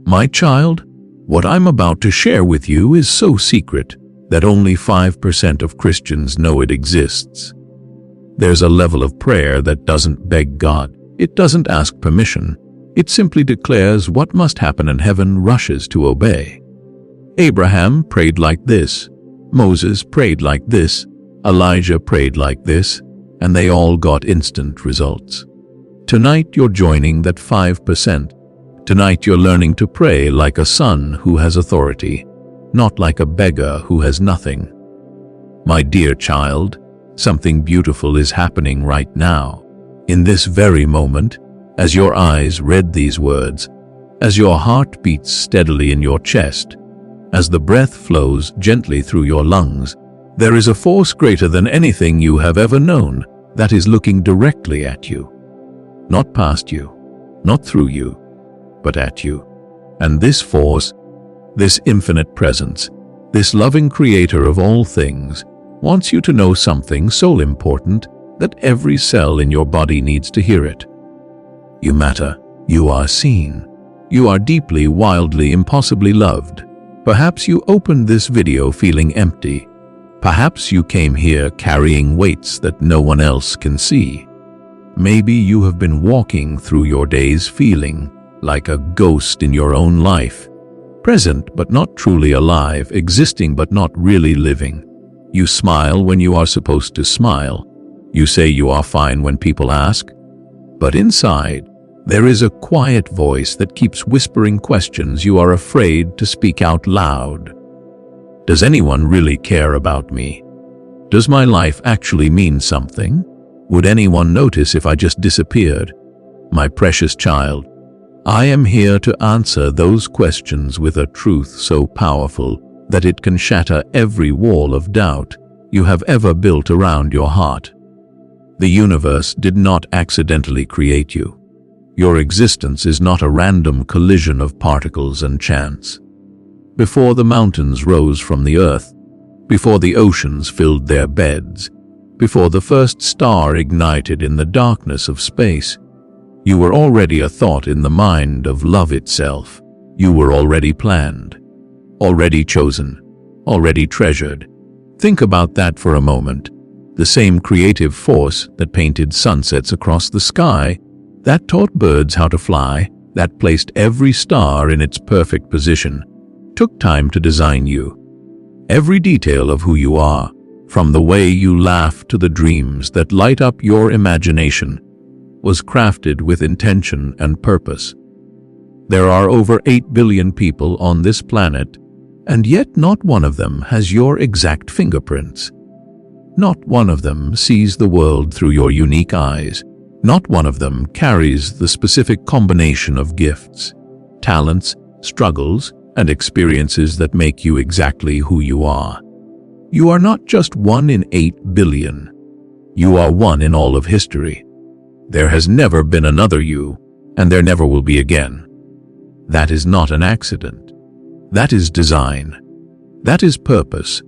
My child, what I'm about to share with you is so secret that only 5% of Christians know it exists. There's a level of prayer that doesn't beg God. It doesn't ask permission. It simply declares what must happen and heaven rushes to obey. Abraham prayed like this. Moses prayed like this. Elijah prayed like this. And they all got instant results. Tonight you're joining that 5%. Tonight you're learning to pray like a son who has authority, not like a beggar who has nothing. My dear child, something beautiful is happening right now. In this very moment, as your eyes read these words, as your heart beats steadily in your chest, as the breath flows gently through your lungs, there is a force greater than anything you have ever known that is looking directly at you. Not past you, not through you, but at you. And this force, this infinite presence, this loving creator of all things, wants you to know something so important that every cell in your body needs to hear it. You matter. You are seen. You are deeply, wildly, impossibly loved. Perhaps you opened this video feeling empty. Perhaps you came here carrying weights that no one else can see. Maybe you have been walking through your days feeling like a ghost in your own life, present but not truly alive, existing but not really living. You smile when you are supposed to smile. You say you are fine when people ask. But inside, there is a quiet voice that keeps whispering questions you are afraid to speak out loud. Does anyone really care about me? Does my life actually mean something? Would anyone notice if I just disappeared? My precious child, I am here to answer those questions with a truth so powerful that it can shatter every wall of doubt you have ever built around your heart. The universe did not accidentally create you. Your existence is not a random collision of particles and chance. Before the mountains rose from the earth, before the oceans filled their beds, before the first star ignited in the darkness of space, you were already a thought in the mind of love itself. You were already planned, already chosen, already treasured. Think about that for a moment. The same creative force that painted sunsets across the sky, that taught birds how to fly, that placed every star in its perfect position, took time to design you. Every detail of who you are, from the way you laugh to the dreams that light up your imagination, was crafted with intention and purpose. There are over 8 billion people on this planet, and yet not one of them has your exact fingerprints. Not one of them sees the world through your unique eyes. Not one of them carries the specific combination of gifts, talents, struggles, and experiences that make you exactly who you are. You are not just 1 in 8 billion. You are one in all of history. There has never been another you, and there never will be again. That is not an accident. That is design. That is purpose.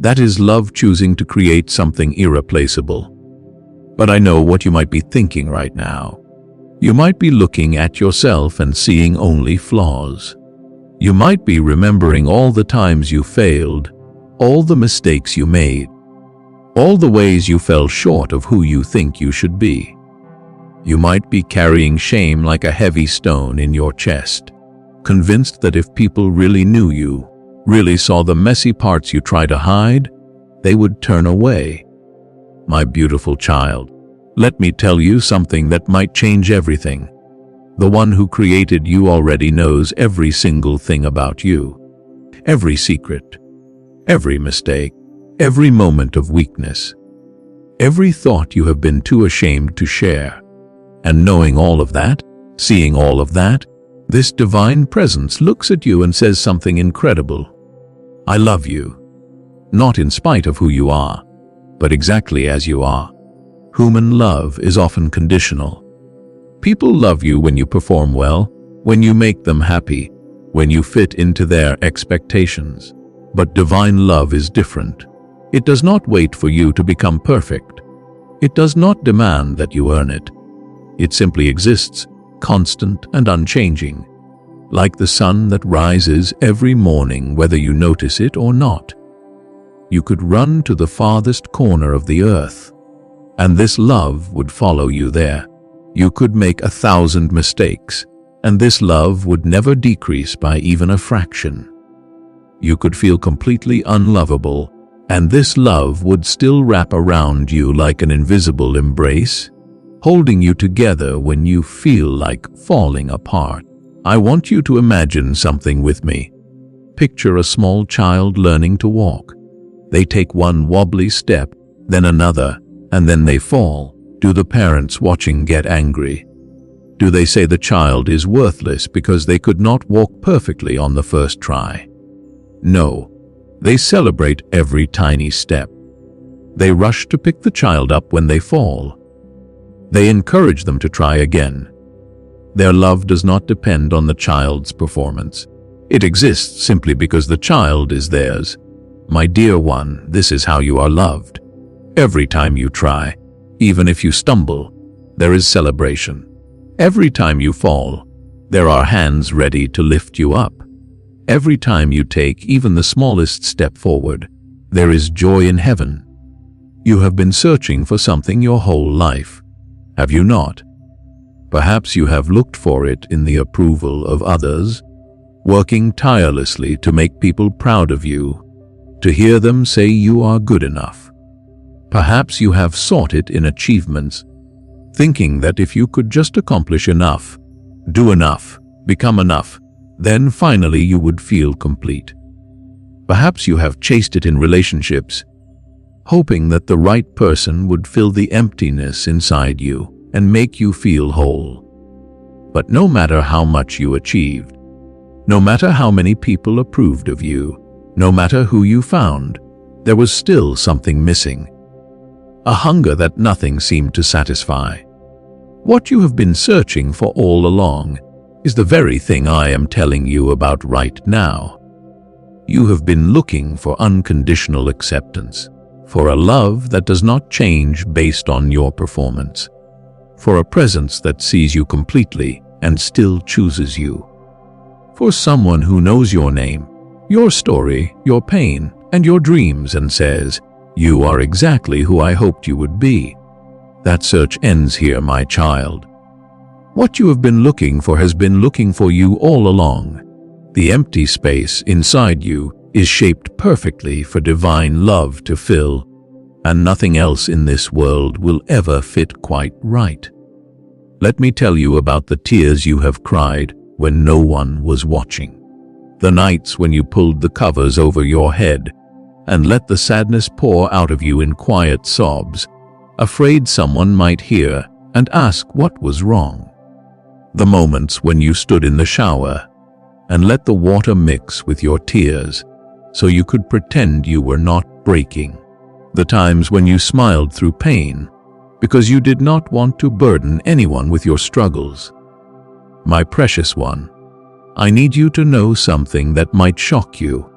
That is love choosing to create something irreplaceable. But I know what you might be thinking right now. You might be looking at yourself and seeing only flaws. You might be remembering all the times you failed, all the mistakes you made, all the ways you fell short of who you think you should be. You might be carrying shame like a heavy stone in your chest, convinced that if people really knew you, really saw the messy parts you try to hide, they would turn away. My beautiful child, let me tell you something that might change everything. The one who created you already knows every single thing about you. Every secret, every mistake, every moment of weakness, every thought you have been too ashamed to share. And knowing all of that, seeing all of that, this divine presence looks at you and says something incredible. I love you. Not in spite of who you are, but exactly as you are. Human love is often conditional. People love you when you perform well, when you make them happy, when you fit into their expectations. But divine love is different. It does not wait for you to become perfect. It does not demand that you earn it. It simply exists, constant and unchanging. like the sun that rises every morning whether you notice it or not. You could run to the farthest corner of the earth, and this love would follow you there. You could make 1,000 mistakes, and this love would never decrease by even a fraction. You could feel completely unlovable, and this love would still wrap around you like an invisible embrace, holding you together when you feel like falling apart. I want you to imagine something with me. Picture a small child learning to walk. They take one wobbly step, then another, and then they fall. Do the parents watching get angry? Do they say the child is worthless because they could not walk perfectly on the first try? No, they celebrate every tiny step. They rush to pick the child up when they fall. They encourage them to try again. Their love does not depend on the child's performance. It exists simply because the child is theirs. My dear one, this is how you are loved. Every time you try, even if you stumble, there is celebration. Every time you fall, there are hands ready to lift you up. Every time you take even the smallest step forward, there is joy in heaven. You have been searching for something your whole life, have you not? Perhaps you have looked for it in the approval of others, working tirelessly to make people proud of you, to hear them say you are good enough. Perhaps you have sought it in achievements, thinking that if you could just accomplish enough, do enough, become enough, then finally you would feel complete. Perhaps you have chased it in relationships, hoping that the right person would fill the emptiness inside you and make you feel whole. But no matter how much you achieved, no matter how many people approved of you, no matter who you found, there was still something missing. A hunger that nothing seemed to satisfy. What you have been searching for all along is the very thing I am telling you about right now. You have been looking for unconditional acceptance, for a love that does not change based on your performance, for a presence that sees you completely and still chooses you, for someone who knows your name, your story, your pain, and your dreams and says, "You are exactly who I hoped you would be." That search ends here, my child. What you have been looking for has been looking for you all along. The empty space inside you is shaped perfectly for divine love to fill, and nothing else in this world will ever fit quite right. Let me tell you about the tears you have cried when no one was watching. The nights when you pulled the covers over your head and let the sadness pour out of you in quiet sobs, afraid someone might hear and ask what was wrong. The moments when you stood in the shower and let the water mix with your tears so you could pretend you were not breaking. The times when you smiled through pain because you did not want to burden anyone with your struggles. My precious one, I need you to know something that might shock you.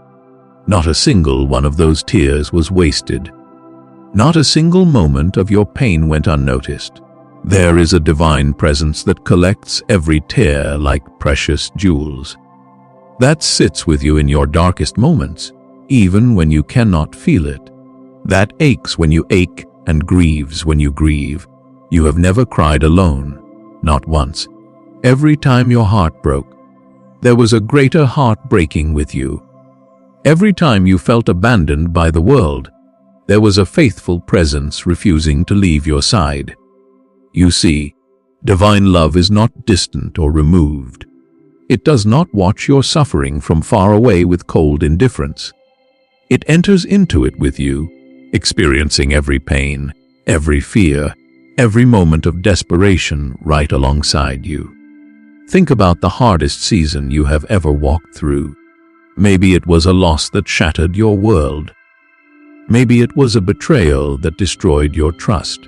Not a single one of those tears was wasted. Not a single moment of your pain went unnoticed. There is a divine presence that collects every tear like precious jewels. That sits with you in your darkest moments, even when you cannot feel it. That aches when you ache and grieves when you grieve. You have never cried alone, not once. Every time your heart broke, there was a greater heart breaking with you. Every time you felt abandoned by the world, there was a faithful presence refusing to leave your side. You see, divine love is not distant or removed. It does not watch your suffering from far away with cold indifference. It enters into it with you, experiencing every pain, every fear, every moment of desperation right alongside you. Think about the hardest season you have ever walked through. Maybe it was a loss that shattered your world. Maybe it was a betrayal that destroyed your trust.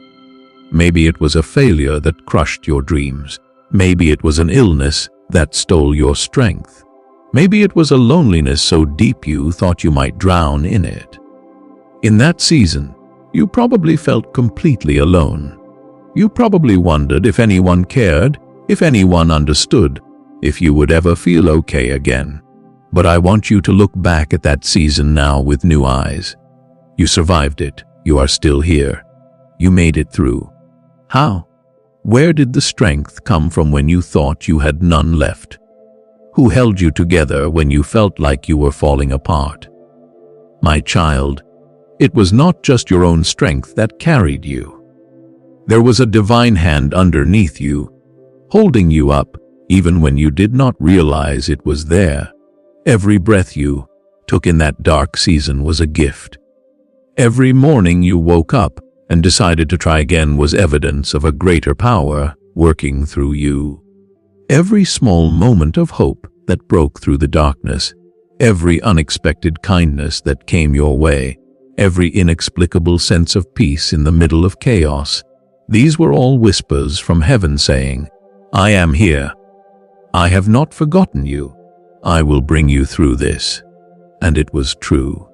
Maybe it was a failure that crushed your dreams. Maybe it was an illness that stole your strength. Maybe it was a loneliness so deep you thought you might drown in it. In that season, you probably felt completely alone. You probably wondered if anyone cared, if anyone understood, if you would ever feel okay again. But I want you to look back at that season now with new eyes. You survived it. You are still here. You made it through. How? Where did the strength come from when you thought you had none left? Who held you together when you felt like you were falling apart? My child, it was not just your own strength that carried you. There was a divine hand underneath you, holding you up even when you did not realize it was there. Every breath you took in that dark season was a gift. Every morning you woke up and decided to try again was evidence of a greater power working through you. Every small moment of hope that broke through the darkness, every unexpected kindness that came your way, every inexplicable sense of peace in the middle of chaos, these were all whispers from heaven saying, I am here. I have not forgotten you. I will bring you through this. And it was true.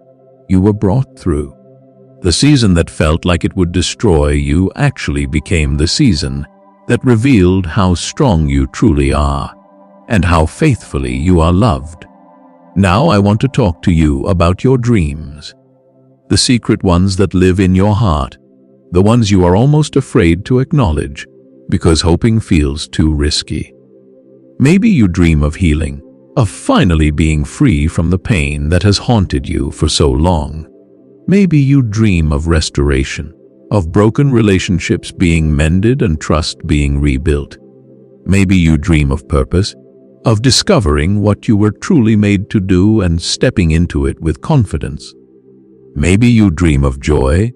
You were brought through. The season that felt like it would destroy you actually became the season that revealed how strong you truly are and how faithfully you are loved. Now I want to talk to you about your dreams, the secret ones that live in your heart, the ones you are almost afraid to acknowledge because hoping feels too risky. Maybe you dream of healing, of finally being free from the pain that has haunted you for so long. Maybe you dream of restoration, of broken relationships being mended and trust being rebuilt. Maybe you dream of purpose, of discovering what you were truly made to do and stepping into it with confidence. Maybe you dream of joy,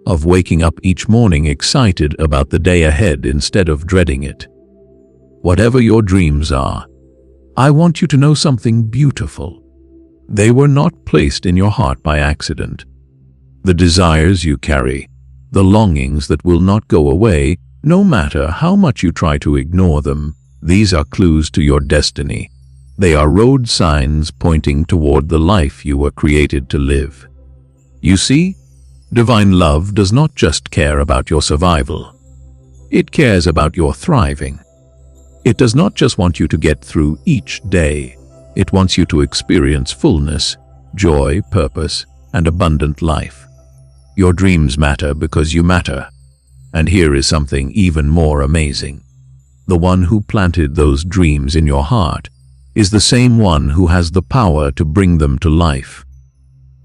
of waking up each morning excited about the day ahead instead of dreading it. Whatever your dreams are, I want you to know something beautiful. They were not placed in your heart by accident. The desires you carry, the longings that will not go away, no matter how much you try to ignore them, these are clues to your destiny. They are road signs pointing toward the life you were created to live. You see, divine love does not just care about your survival. It cares about your thriving. It does not just want you to get through each day. It wants you to experience fullness, joy, purpose, and abundant life. Your dreams matter because you matter. And here is something even more amazing. The one who planted those dreams in your heart is the same one who has the power to bring them to life.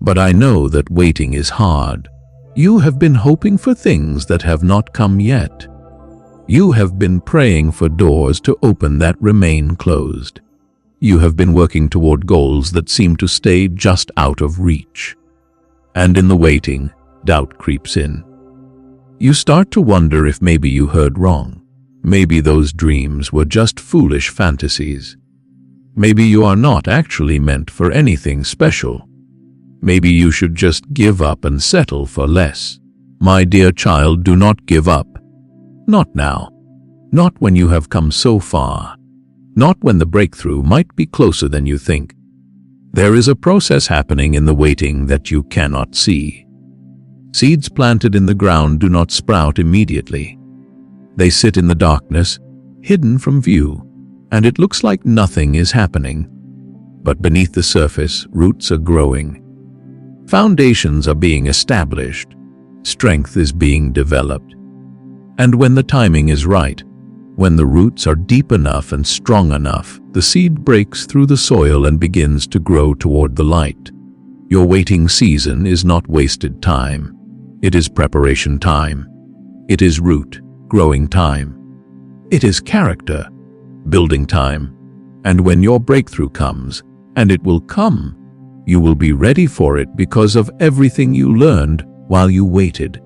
But I know that waiting is hard. You have been hoping for things that have not come yet. You have been praying for doors to open that remain closed. You have been working toward goals that seem to stay just out of reach. And in the waiting, doubt creeps in. You start to wonder if maybe you heard wrong. Maybe those dreams were just foolish fantasies. Maybe you are not actually meant for anything special. Maybe you should just give up and settle for less. My dear child, do not give up. Not now. Not when you have come so far. Not when the breakthrough might be closer than you think. There is a process happening in the waiting that you cannot see. Seeds planted in the ground do not sprout immediately. They sit in the darkness, hidden from view, and it looks like nothing is happening. But beneath the surface, roots are growing. Foundations are being established. Strength is being developed. And when the timing is right, when the roots are deep enough and strong enough, the seed breaks through the soil and begins to grow toward the light. Your waiting season is not wasted time. It is preparation time. It is root growing time. It is character building time. And when your breakthrough comes, and it will come, you will be ready for it because of everything you learned while you waited.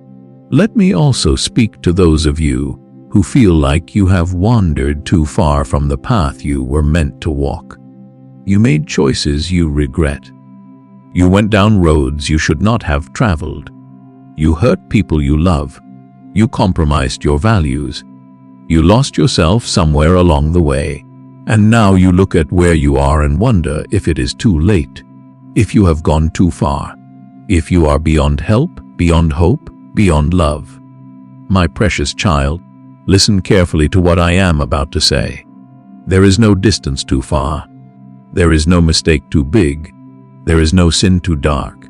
Let me also speak to those of you who feel like you have wandered too far from the path you were meant to walk. You made choices you regret. You went down roads you should not have traveled. You hurt people you love. You compromised your values. You lost yourself somewhere along the way. And now you look at where you are and wonder if it is too late, if you have gone too far, if you are beyond help, beyond hope, beyond love. My precious child, listen carefully to what I am about to say. There is no distance too far. There is no mistake too big. There is no sin too dark.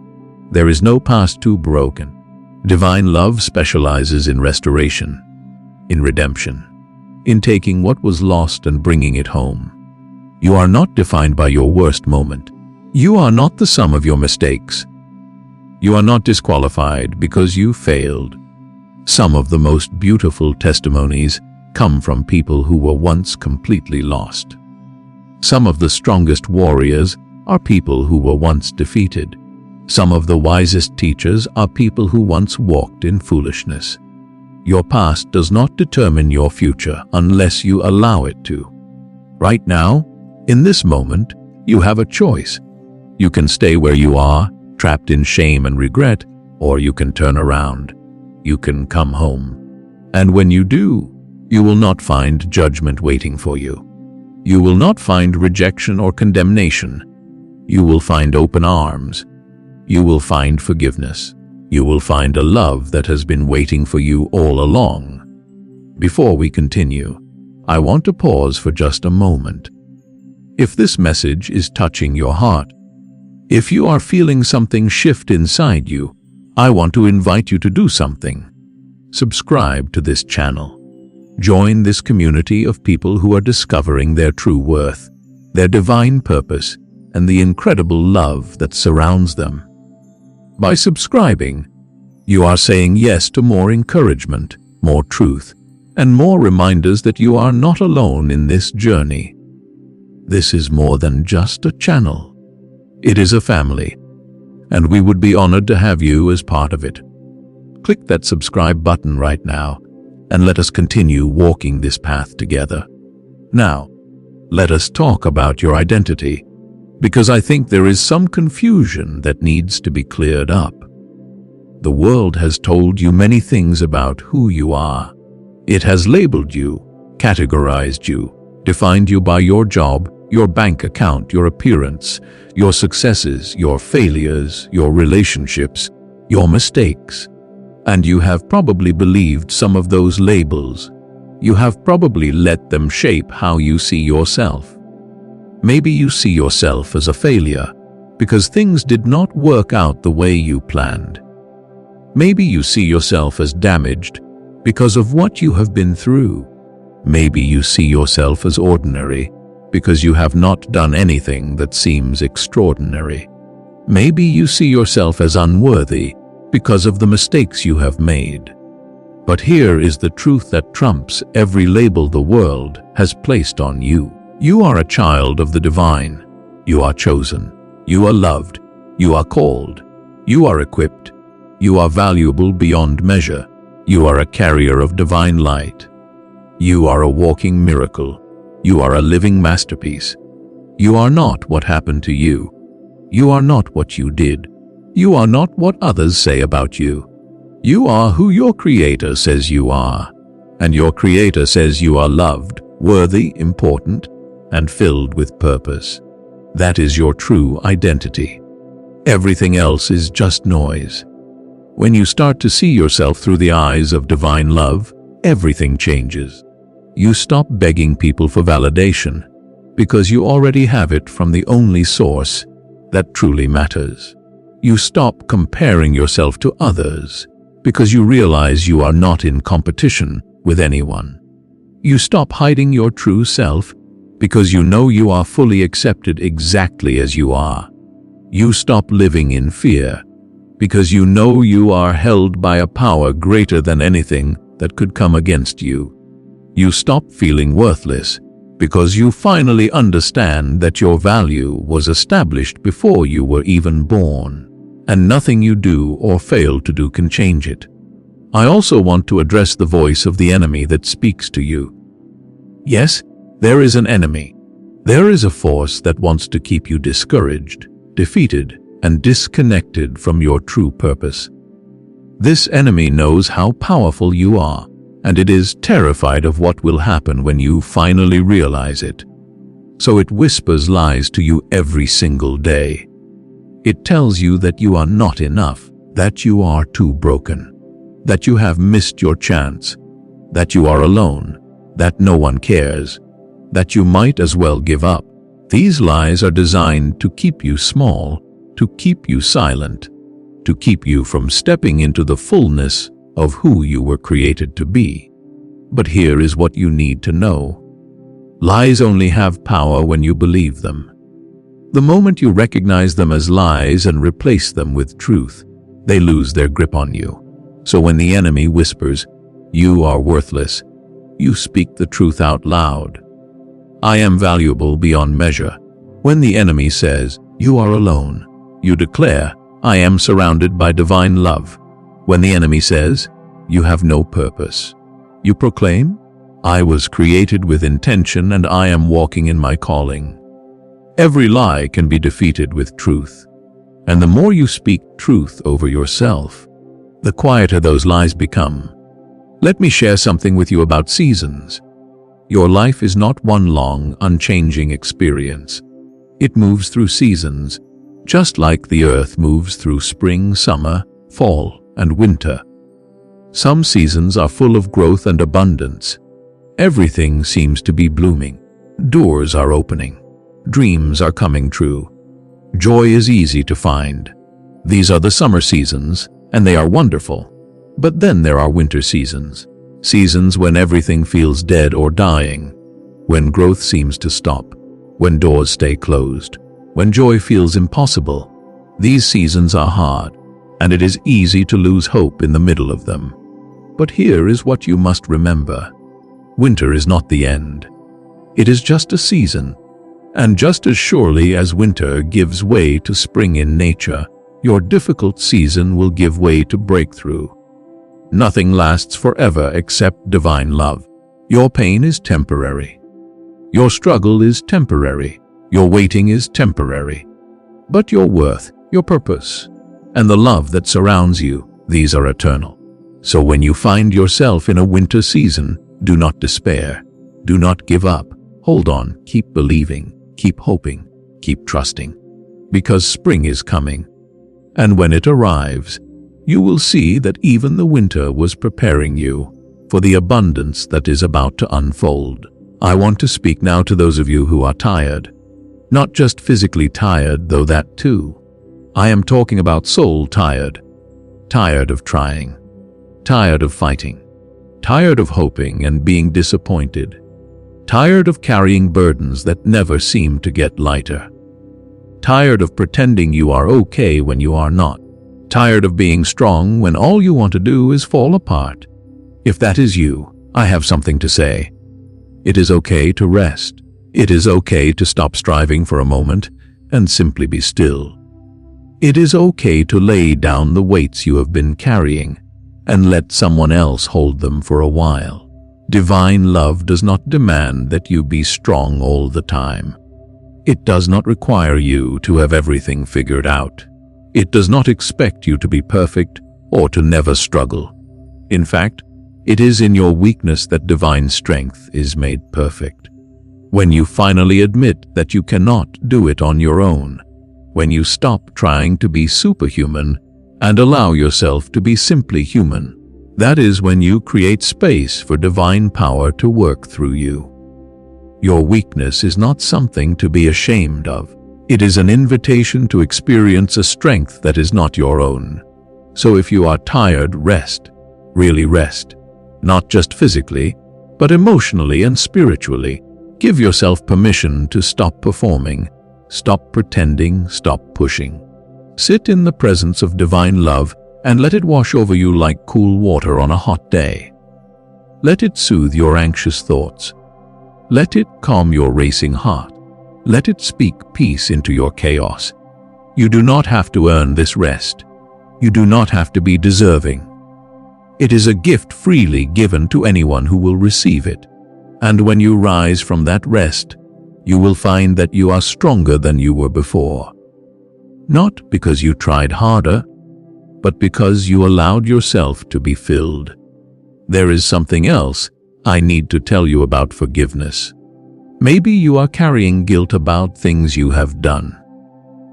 There is no past too broken. Divine love specializes in restoration, in redemption, in taking what was lost and bringing it home. You are not defined by your worst moment. You are not the sum of your mistakes. You are not disqualified because you failed. Some of the most beautiful testimonies come from people who were once completely lost. Some of the strongest warriors are people who were once defeated. Some of the wisest teachers are people who once walked in foolishness. Your past does not determine your future unless you allow it to. Right now, in this moment, you have a choice. You can stay where you are, trapped in shame and regret, or you can turn around. You can come home. And when you do, you will not find judgment waiting for you. You will not find rejection or condemnation. You will find open arms. You will find forgiveness. You will find a love that has been waiting for you all along. Before we continue, I want to pause for just a moment. If this message is touching your heart, if you are feeling something shift inside you, I want to invite you to do something. Subscribe to this channel. Join this community of people who are discovering their true worth, their divine purpose, and the incredible love that surrounds them. By subscribing, you are saying yes to more encouragement, more truth, and more reminders that you are not alone in this journey. This is more than just a channel. It is a family, and we would be honored to have you as part of it. Click that subscribe button right now, and let us continue walking this path together. Now, let us talk about your identity, because I think there is some confusion that needs to be cleared up. The world has told you many things about who you are. It has labeled you, categorized you, defined you by your job, your bank account, your appearance, your successes, your failures, your relationships, your mistakes. And you have probably believed some of those labels. You have probably let them shape how you see yourself. Maybe you see yourself as a failure because things did not work out the way you planned. Maybe you see yourself as damaged because of what you have been through. Maybe you see yourself as ordinary because you have not done anything that seems extraordinary. Maybe you see yourself as unworthy because of the mistakes you have made. But here is the truth that trumps every label the world has placed on you. You are a child of the divine. You are chosen. You are loved. You are called. You are equipped. You are valuable beyond measure. You are a carrier of divine light. You are a walking miracle. You are a living masterpiece. You are not what happened to you. You are not what you did. You are not what others say about you. You are who your Creator says you are. And your Creator says you are loved, worthy, important, and filled with purpose. That is your true identity. Everything else is just noise. When you start to see yourself through the eyes of divine love, everything changes. You stop begging people for validation because you already have it from the only source that truly matters. You stop comparing yourself to others because you realize you are not in competition with anyone. You stop hiding your true self because you know you are fully accepted exactly as you are. You stop living in fear because you know you are held by a power greater than anything that could come against you. You stop feeling worthless because you finally understand that your value was established before you were even born, and nothing you do or fail to do can change it. I also want to address the voice of the enemy that speaks to you. Yes, there is an enemy. There is a force that wants to keep you discouraged, defeated, and disconnected from your true purpose. This enemy knows how powerful you are, and it is terrified of what will happen when you finally realize it. So it whispers lies to you every single day. It tells you that you are not enough, that you are too broken, that you have missed your chance, that you are alone, that no one cares, that you might as well give up. These lies are designed to keep you small, to keep you silent, to keep you from stepping into the fullness of who you were created to be. But here is what you need to know. Lies only have power when you believe them. The moment you recognize them as lies and replace them with truth, they lose their grip on you. So when the enemy whispers, "You are worthless," you speak the truth out loud. "I am valuable beyond measure." When the enemy says, "You are alone," you declare, "I am surrounded by divine love." When the enemy says, "You have no purpose," you proclaim, "I was created with intention and I am walking in my calling." Every lie can be defeated with truth. And the more you speak truth over yourself, the quieter those lies become. Let me share something with you about seasons. Your life is not one long, unchanging experience. It moves through seasons, just like the earth moves through spring, summer, fall, and winter. Some seasons are full of growth and abundance. Everything seems to be blooming. Doors are opening. Dreams are coming true. Joy is easy to find. These are the summer seasons, and they are wonderful. But then there are winter seasons. Seasons when everything feels dead or dying. When growth seems to stop. When doors stay closed. When joy feels impossible. These seasons are hard, and it is easy to lose hope in the middle of them. But here is what you must remember. Winter is not the end. It is just a season. And just as surely as winter gives way to spring in nature, your difficult season will give way to breakthrough. Nothing lasts forever except divine love. Your pain is temporary. Your struggle is temporary. Your waiting is temporary. But your worth, your purpose, and the love that surrounds you, these are eternal. So when you find yourself in a winter season, do not despair. Do not give up. Hold on, keep believing. Keep hoping, keep trusting, because spring is coming. And when it arrives, you will see that even the winter was preparing you for the abundance that is about to unfold. I want to speak now to those of you who are tired. Not just physically tired, though that too. I am talking about soul tired. Tired of trying. Tired of fighting. Tired of hoping and being disappointed. Tired of carrying burdens that never seem to get lighter. Tired of pretending you are okay when you are not. Tired of being strong when all you want to do is fall apart. If that is you, I have something to say. It is okay to rest. It is okay to stop striving for a moment and simply be still. It is okay to lay down the weights you have been carrying and let someone else hold them for a while. Divine love does not demand that you be strong all the time. It does not require you to have everything figured out. It does not expect you to be perfect or to never struggle. In fact, it is in your weakness that divine strength is made perfect. When you finally admit that you cannot do it on your own, when you stop trying to be superhuman and allow yourself to be simply human, that is when you create space for divine power to work through you. Your weakness is not something to be ashamed of. It is an invitation to experience a strength that is not your own. So if you are tired, rest. Really rest. Not just physically, but emotionally and spiritually. Give yourself permission to stop performing. Stop pretending. Stop pushing. Sit in the presence of divine love and let it wash over you like cool water on a hot day. Let it soothe your anxious thoughts. Let it calm your racing heart. Let it speak peace into your chaos. You do not have to earn this rest. You do not have to be deserving. It is a gift freely given to anyone who will receive it. And when you rise from that rest, you will find that you are stronger than you were before. Not because you tried harder, but because you allowed yourself to be filled. There is something else I need to tell you about forgiveness. Maybe you are carrying guilt about things you have done.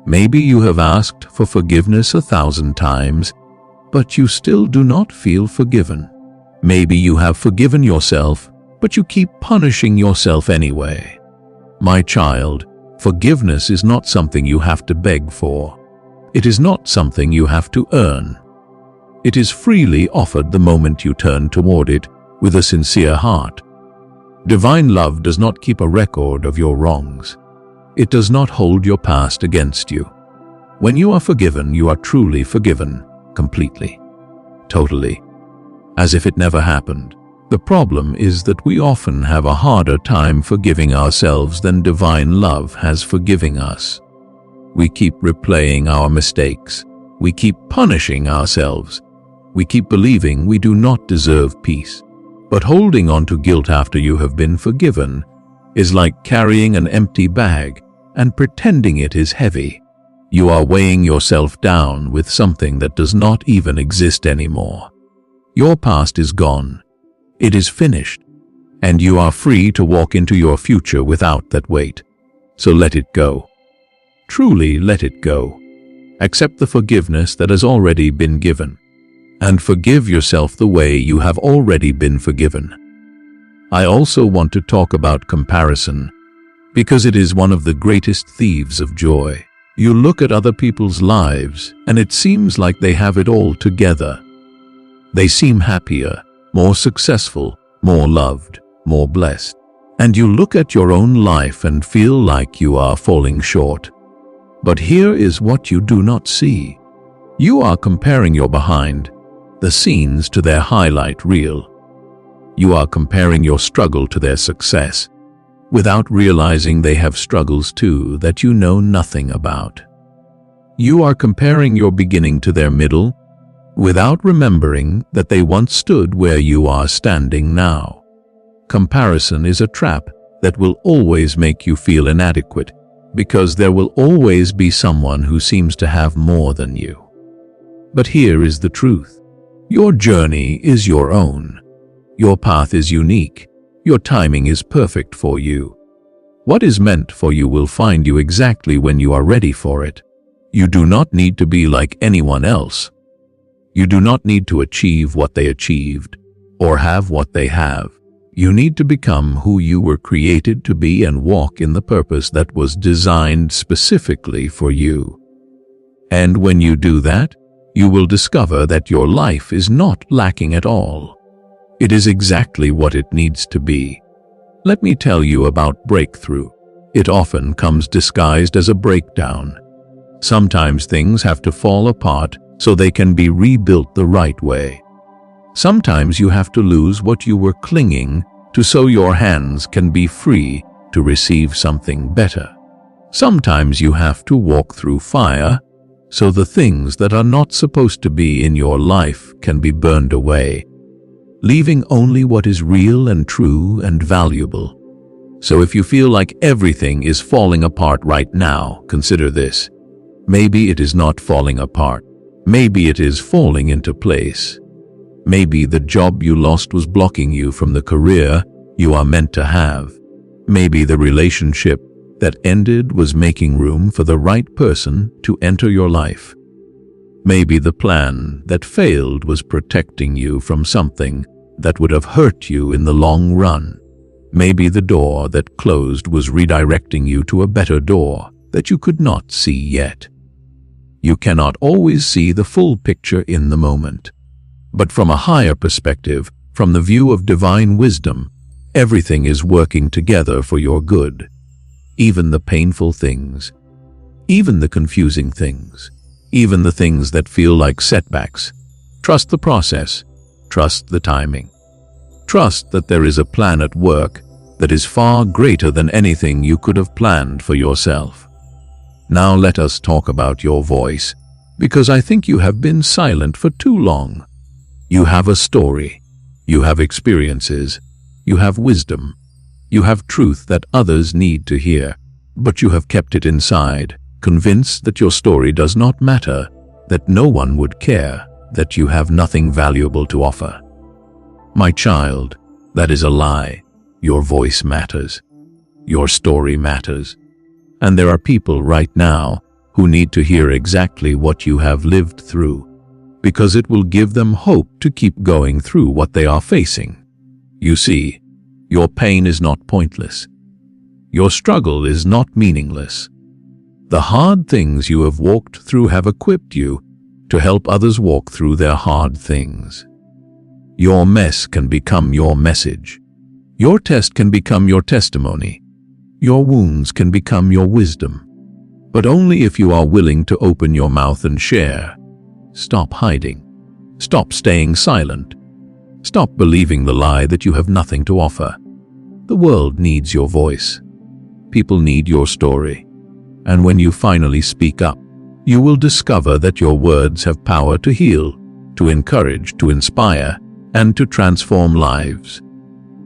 Maybe you have asked for forgiveness 1,000 times, but you still do not feel forgiven. Maybe you have forgiven yourself, but you keep punishing yourself anyway. My child, forgiveness is not something you have to beg for. It is not something you have to earn. It is freely offered the moment you turn toward it with a sincere heart. Divine love does not keep a record of your wrongs. It does not hold your past against you. When you are forgiven, you are truly forgiven, completely, totally, as if it never happened. The problem is that we often have a harder time forgiving ourselves than divine love has forgiving us. We keep replaying our mistakes. We keep punishing ourselves. We keep believing we do not deserve peace. But holding on to guilt after you have been forgiven is like carrying an empty bag and pretending it is heavy. You are weighing yourself down with something that does not even exist anymore. Your past is gone. It is finished, and you are free to walk into your future without that weight. So let it go. Truly let it go. Accept the forgiveness that has already been given, and forgive yourself the way you have already been forgiven. I also want to talk about comparison, because it is one of the greatest thieves of joy. You look at other people's lives, and it seems like they have it all together. They seem happier, more successful, more loved, more blessed. And you look at your own life and feel like you are falling short. But here is what you do not see. You are comparing your behind the scenes to their highlight reel. You are comparing your struggle to their success, without realizing they have struggles too that you know nothing about. You are comparing your beginning to their middle, without remembering that they once stood where you are standing now. Comparison is a trap that will always make you feel inadequate, because there will always be someone who seems to have more than you. But here is the truth. Your journey is your own. Your path is unique. Your timing is perfect for you. What is meant for you will find you exactly when you are ready for it. You do not need to be like anyone else. You do not need to achieve what they achieved or have what they have. You need to become who you were created to be and walk in the purpose that was designed specifically for you. And when you do that, you will discover that your life is not lacking at all. It is exactly what it needs to be. Let me tell you about breakthrough. It often comes disguised as a breakdown. Sometimes things have to fall apart so they can be rebuilt the right way. Sometimes you have to lose what you were clinging to so your hands can be free to receive something better. Sometimes you have to walk through fire so the things that are not supposed to be in your life can be burned away, leaving only what is real and true and valuable. So if you feel like everything is falling apart right now, consider this. Maybe it is not falling apart. Maybe it is falling into place. Maybe the job you lost was blocking you from the career you are meant to have. Maybe the relationship that ended was making room for the right person to enter your life. Maybe the plan that failed was protecting you from something that would have hurt you in the long run. Maybe the door that closed was redirecting you to a better door that you could not see yet. You cannot always see the full picture in the moment. But from a higher perspective, from the view of divine wisdom, everything is working together for your good. Even the painful things, even the confusing things, even the things that feel like setbacks. Trust the process. Trust the timing. Trust that there is a plan at work that is far greater than anything you could have planned for yourself. Now let us talk about your voice, because I think you have been silent for too long. You have a story. You have experiences. You have wisdom. You have truth that others need to hear, but you have kept it inside, convinced that your story does not matter, that no one would care, that you have nothing valuable to offer. My child, that is a lie. Your voice matters. Your story matters. And there are people right now who need to hear exactly what you have lived through, because it will give them hope to keep going through what they are facing. You see, Your pain is not pointless. Your struggle is not meaningless. The hard things you have walked through have equipped you to help others walk through their hard things. Your mess can become your message. Your test can become your testimony. Your wounds can become your wisdom. But only if you are willing to open your mouth and share. Stop hiding. Stop staying silent. Stop believing the lie that you have nothing to offer. The world needs your voice. People need your story. And when you finally speak up, you will discover that your words have power to heal, to encourage, to inspire, and to transform lives.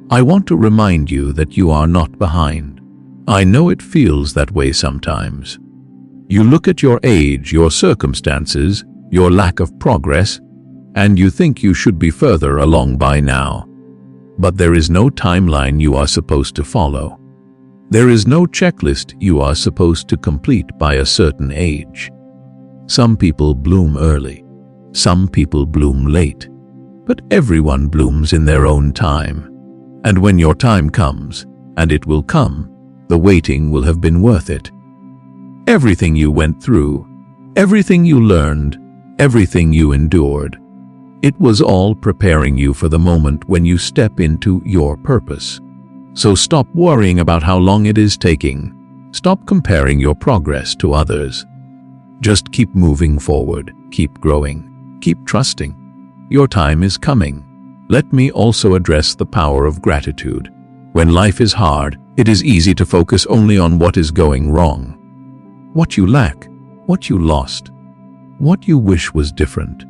I want to remind you that you are not behind. I know it feels that way sometimes. You look at your age, your circumstances, your lack of progress, and you think you should be further along by now. But there is no timeline you are supposed to follow. There is no checklist you are supposed to complete by a certain age. Some people bloom early. Some people bloom late. But everyone blooms in their own time. And when your time comes, and it will come, the waiting will have been worth it. Everything you went through, everything you learned, everything you endured, it was all preparing you for the moment when you step into your purpose. So stop worrying about how long it is taking. Stop comparing your progress to others. Just keep moving forward, keep growing, keep trusting. Your time is coming. Let me also address the power of gratitude. When life is hard, it is easy to focus only on what is going wrong. What you lack, what you lost, what you wish was different.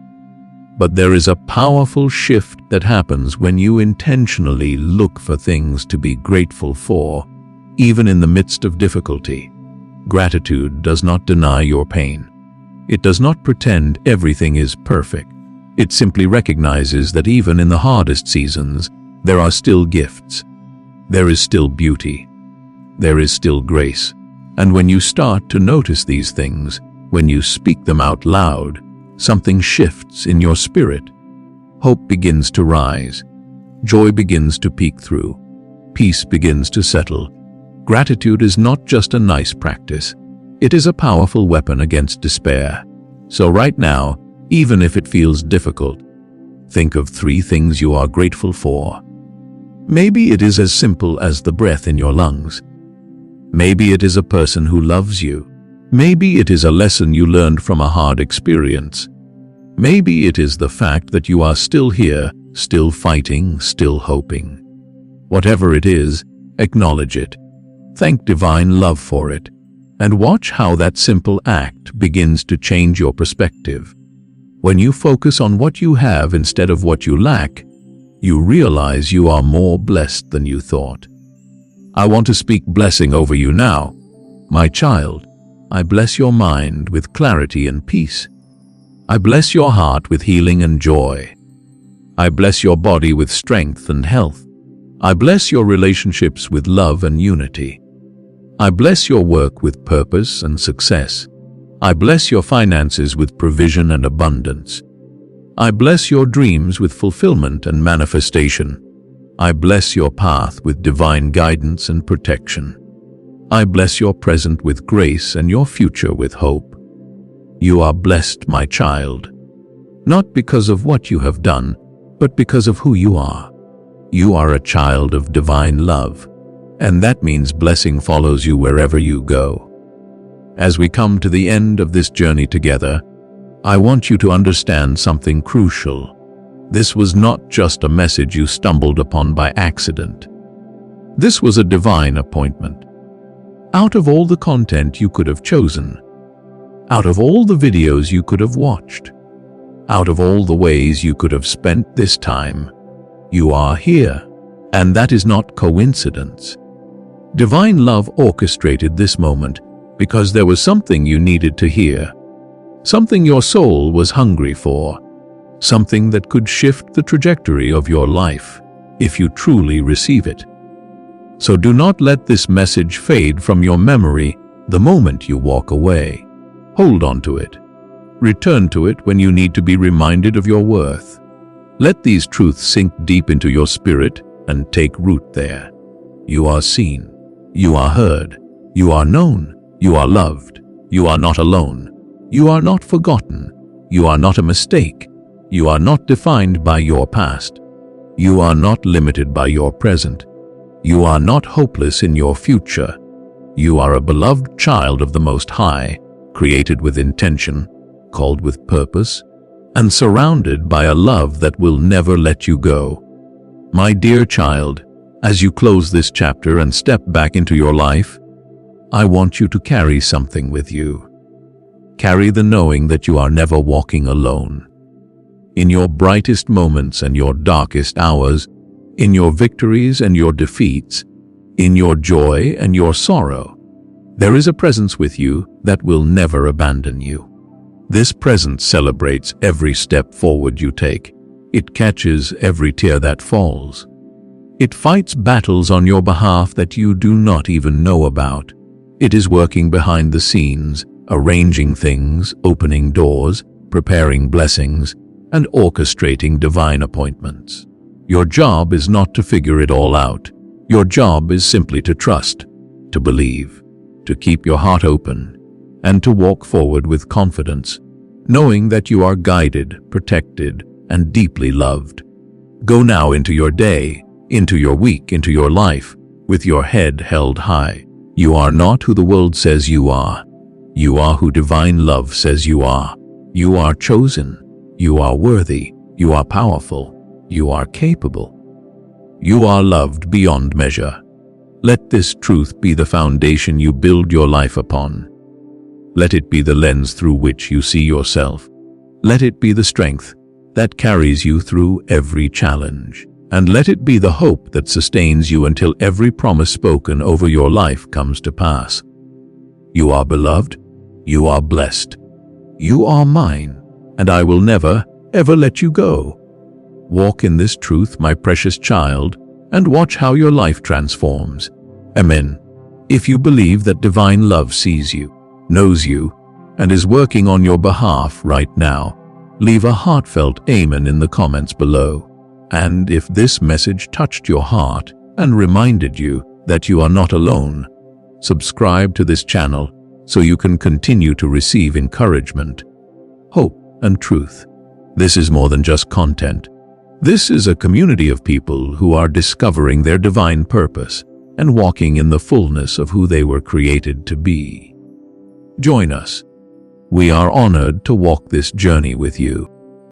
But there is a powerful shift that happens when you intentionally look for things to be grateful for, even in the midst of difficulty. Gratitude does not deny your pain. It does not pretend everything is perfect. It simply recognizes that even in the hardest seasons, there are still gifts. There is still beauty. There is still grace. And when you start to notice these things, when you speak them out loud, something shifts in your spirit. Hope begins to rise. Joy begins to peek through. Peace begins to settle. Gratitude is not just a nice practice. It is a powerful weapon against despair. So right now, even if it feels difficult, think of 3 things you are grateful for. Maybe it is as simple as the breath in your lungs. Maybe it is a person who loves you. Maybe it is a lesson you learned from a hard experience. Maybe it is the fact that you are still here, still fighting, still hoping. Whatever it is, acknowledge it. Thank divine love for it. And watch how that simple act begins to change your perspective. When you focus on what you have instead of what you lack, you realize you are more blessed than you thought. I want to speak blessing over you now. My child, I bless your mind with clarity and peace. I bless your heart with healing and joy. I bless your body with strength and health. I bless your relationships with love and unity. I bless your work with purpose and success. I bless your finances with provision and abundance. I bless your dreams with fulfillment and manifestation. I bless your path with divine guidance and protection. I bless your present with grace and your future with hope. You are blessed, my child, not because of what you have done, but because of who you are. You are a child of divine love, and that means blessing follows you wherever you go. As we come to the end of this journey together, I want you to understand something crucial. This was not just a message you stumbled upon by accident. This was a divine appointment. Out of all the content you could have chosen, out of all the videos you could have watched, out of all the ways you could have spent this time, you are here, and that is not coincidence. Divine love orchestrated this moment because there was something you needed to hear, something your soul was hungry for, something that could shift the trajectory of your life if you truly receive it. So do not let this message fade from your memory the moment you walk away. Hold on to it. Return to it when you need to be reminded of your worth. Let these truths sink deep into your spirit and take root there. You are seen. You are heard. You are known. You are loved. You are not alone. You are not forgotten. You are not a mistake. You are not defined by your past. You are not limited by your present. You are not hopeless in your future. You are a beloved child of the Most High, created with intention, called with purpose, and surrounded by a love that will never let you go. My dear child, as you close this chapter and step back into your life, I want you to carry something with you. Carry the knowing that you are never walking alone. In your brightest moments and your darkest hours, in your victories and your defeats, in your joy and your sorrow, there is a presence with you that will never abandon you. This presence celebrates every step forward you take. It catches every tear that falls. It fights battles on your behalf that you do not even know about. It is working behind the scenes, arranging things, opening doors, preparing blessings, and orchestrating divine appointments. Your job is not to figure it all out. Your job is simply to trust, to believe, to keep your heart open, and to walk forward with confidence, knowing that you are guided, protected, and deeply loved. Go now into your day, into your week, into your life, with your head held high. You are not who the world says you are. You are who divine love says you are. You are chosen. You are worthy. You are powerful. You are capable. You are loved beyond measure. Let this truth be the foundation you build your life upon. Let it be the lens through which you see yourself. Let it be the strength that carries you through every challenge. And let it be the hope that sustains you until every promise spoken over your life comes to pass. You are beloved. You are blessed. You are mine, and I will never, ever let you go. Walk in this truth, my precious child, and watch how your life transforms. Amen. If you believe that divine love sees you, knows you, and is working on your behalf right now, leave a heartfelt amen in the comments below. And if this message touched your heart and reminded you that you are not alone, subscribe to this channel so you can continue to receive encouragement, hope, and truth. This is more than just content. This is a community of people who are discovering their divine purpose and walking in the fullness of who they were created to be. Join us. We are honored to walk this journey with you.